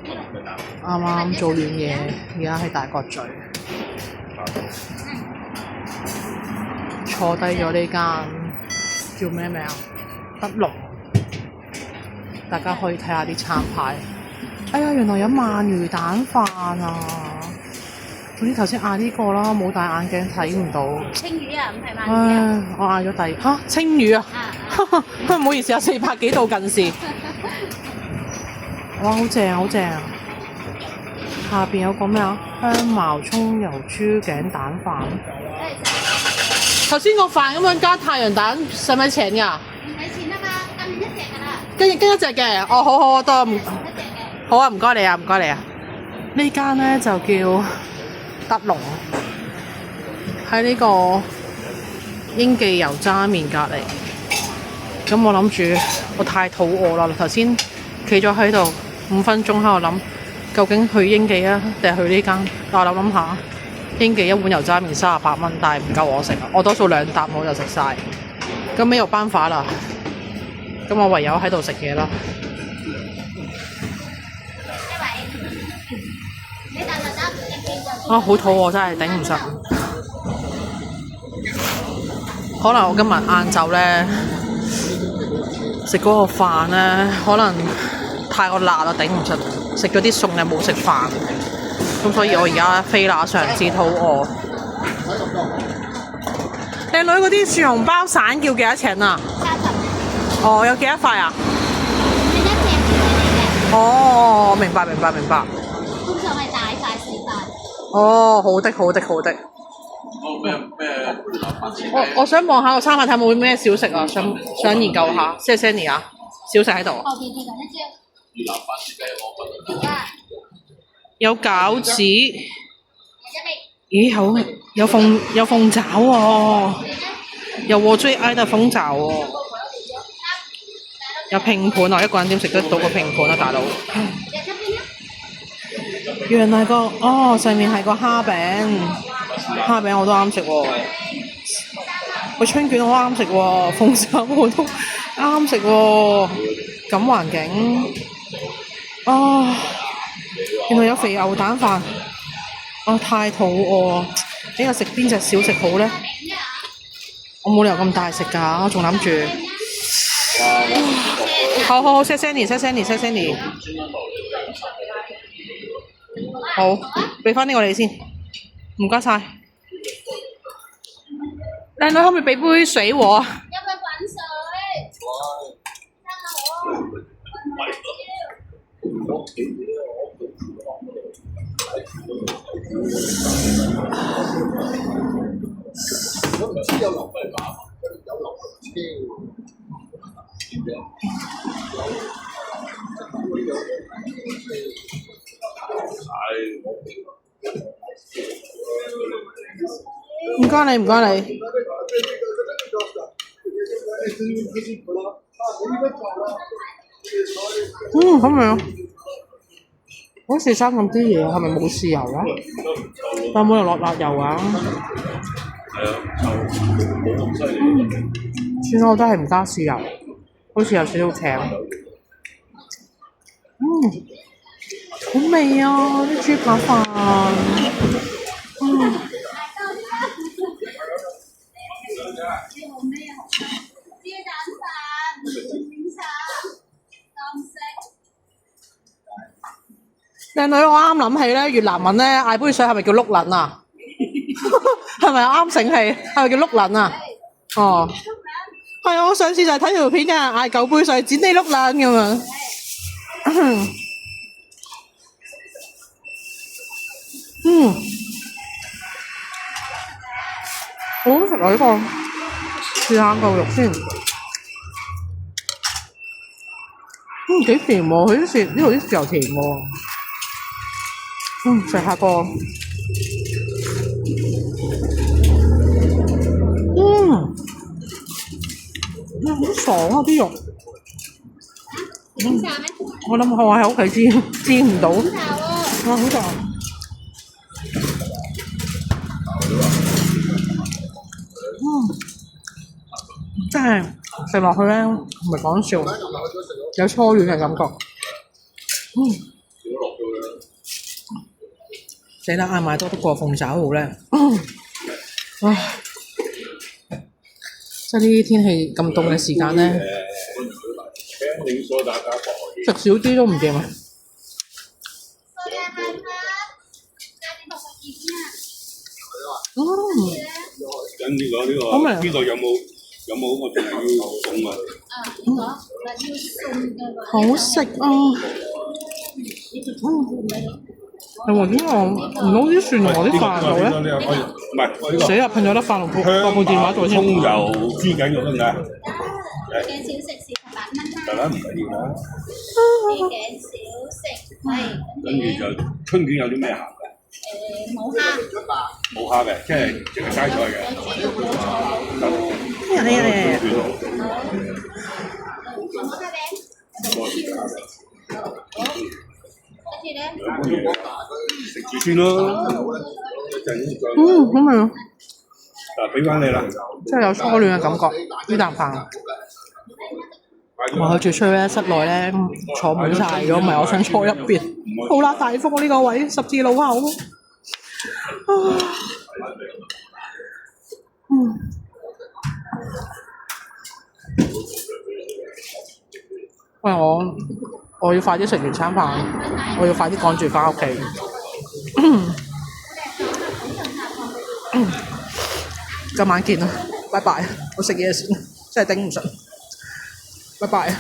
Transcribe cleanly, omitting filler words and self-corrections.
啱啱做完嘢，而家喺大角咀坐低咗呢間叫咩名啊？德龍，大家可以睇下啲餐牌。哎呀，原來有鰻魚蛋飯啊！總之頭先嗌呢個啦，冇戴眼鏡睇唔到。青魚啊，唔係鰻魚啊。唉，我嗌咗青魚啊！唔好意思啊，400幾度近視。哇，好正好正啊！下邊有個咩啊？香茅葱油豬頸蛋飯。頭先個飯咁樣加太陽蛋，使唔使錢㗎？唔使錢啊嘛，跟一隻㗎啦。跟一隻嘅，哦，好多唔一隻嘅。好啊，唔該你啊，唔該你啊。呢間咧就叫德龍，喺呢個英記油渣麵隔離。咁我諗住我太肚餓啦，頭先企咗喺度5分鐘喺度諗，究竟去英記啊定係去呢間？但我諗下，英記一碗油渣麵38蚊，但係唔夠我食啊！我多數2啖我就食晒。咁尾又班法啦，咁我唯有喺度食嘢啦。啊，好肚餓真係頂唔順。可能我今日晏晝咧食嗰個飯咧，可能太過辣啦，頂唔順。食咗啲餸又冇食飯，咁所以我而家飛那上至肚餓。靚女嗰啲蒜蓉包散叫幾多錢啊？30。哦，有幾多塊啊？一隻嚟嘅。哦，明白。通常係大塊4塊。哦，好的。我想望下個餐牌睇有冇咩小食啊，想研究下。謝謝你啊，小食喺度。後邊呢個一隻。有餃子。一咦，好有鳳爪喎，有我最愛的鳳爪喎。有拼盤啊，一個人點食得到個拼盤啊，大佬？原來上面係個蝦餅我都啱食喎。個春卷我都啱食喎，鳳爪我都啱食喎。咁環境，原來有肥牛蛋飯。太肚餓，呢個食邊隻小食好咧？我冇理由咁大食㗎，我仲諗住。好，謝謝你。好，俾翻呢個你先，唔該晒。靚女可唔可以俾杯水我？有杯滾水。我唔知有流費碼，有流費車唔該你。好味啊！好似生咁啲嘢，係咪冇豉油啊？有冇落辣油啊？算啦，我都係唔加豉油，好似有少少甜。好味啊！啲豬扒飯。靚女，我啱諗起咧，越南文咧嗌杯水係咪叫碌撚啊？係咪啱醒起？係咪叫碌撚啊？哦，係啊！我上次就係睇條片嘅，嗌9杯水，剪你碌撚咁樣。好好食啊！呢個試下嚿肉先。幾甜喎！佢啲呢度啲豉油甜喎。食下個。好爽啊啲肉。我諗我喺屋企煎唔到。好食啊！真係食落去咧，唔係講笑，有初戀嘅感覺。落到啦。死啦！嗌買多啲過鳳爪好咧。唉，即係呢啲天氣咁凍嘅時間咧，你所大家食少啲都唔掂啊！咁呢個有冇我淨係要餸啊？好食啊！係喎，點解我唔攞啲蒜同我啲飯度咧？唔係，死啦！噴咗粒飯落部電話度先。葱油豬頸肉得唔得？嘅小食48蚊啦，大家唔緊要啦。嘅小食係跟住就春卷有啲咩餡嘅？冇蝦，冇蝦嘅，即係淨係齋菜嘅。呢樣冇蝦餅，跟住咧，食住先咯，一陣再。好味啊！嗱，俾翻你啦。真係有初戀嘅感覺，呢啖飯。我去住出去咧，室內咧坐滿晒，如果唔係我想坐一邊。好啦，大福呢個位十字路口。喂，我要快啲食完餐飯，我要快啲趕住翻屋企。今晚見啦，拜拜！我食嘢先，真係頂唔順，拜拜。